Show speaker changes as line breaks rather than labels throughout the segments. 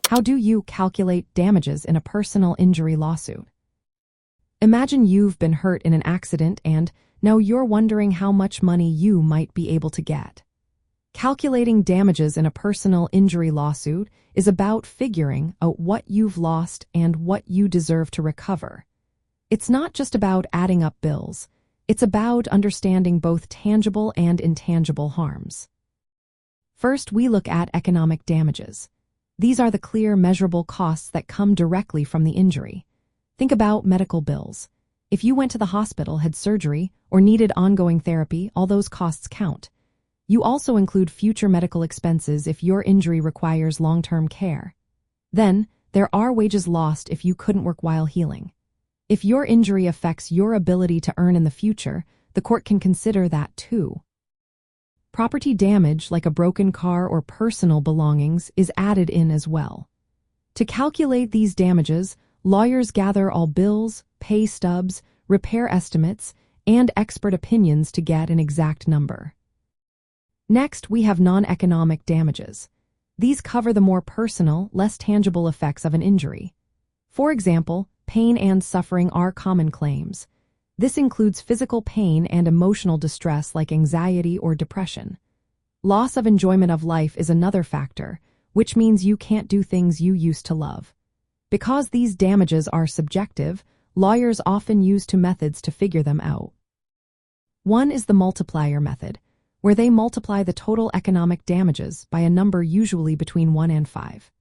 How do you calculate damages in a personal injury lawsuit? Imagine you've been hurt in an accident and now you're wondering how much money you might be able to get. Calculating damages in a personal injury lawsuit is about figuring out what you've lost and what you deserve to recover. It's not just about adding up bills. It's about understanding both tangible and intangible harms. First, we look at economic damages. These are the clear, measurable costs that come directly from the injury. Think about medical bills. If you went to the hospital, had surgery, or needed ongoing therapy, all those costs count. You also include future medical expenses if your injury requires long-term care. Then, there are wages lost if you couldn't work while healing. If your injury affects your ability to earn in the future, the court can consider that too. Property damage, like a broken car or personal belongings, is added in as well. To calculate these damages, lawyers gather all bills, pay stubs, repair estimates, and expert opinions to get an exact number. Next, we have non-economic damages. These cover the more personal, less tangible effects of an injury. For example, pain and suffering are common claims. This includes physical pain and emotional distress like anxiety or depression. Loss of enjoyment of life is another factor, which means you can't do things you used to love. Because these damages are subjective, lawyers often use two methods to figure them out. One is the multiplier method, where they multiply the total economic damages by a number usually between 1 and 5.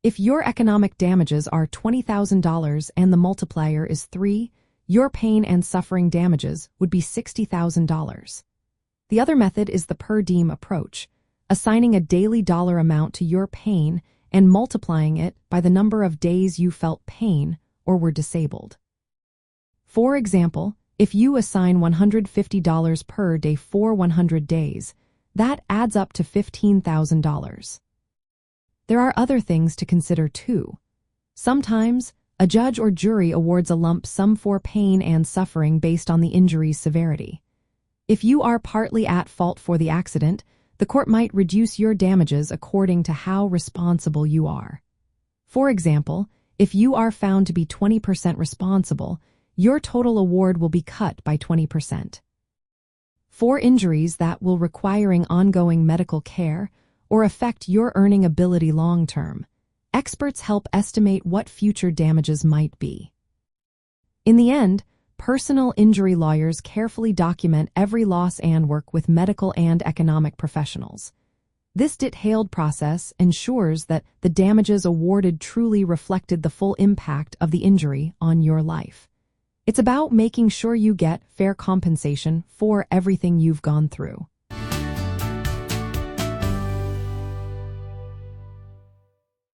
If your economic damages are $20,000 and the multiplier is 3, your pain and suffering damages would be $60,000. The other method is the per diem approach, assigning a daily dollar amount to your pain and multiplying it by the number of days you felt pain or were disabled. For example, if you assign $150 per day for 100 days, that adds up to $15,000. There are other things to consider too. Sometimes, a judge or jury awards a lump sum for pain and suffering based on the injury's severity. If you are partly at fault for the accident, the court might reduce your damages according to how responsible you are. For example, if you are found to be 20% responsible, your total award will be cut by 20%. For injuries that will requiring ongoing medical care or affect your earning ability long-term, experts help estimate what future damages might be. In the end, personal injury lawyers carefully document every loss and work with medical and economic professionals. This detailed process ensures that the damages awarded truly reflected the full impact of the injury on your life. It's about making sure you get fair compensation for everything you've gone through.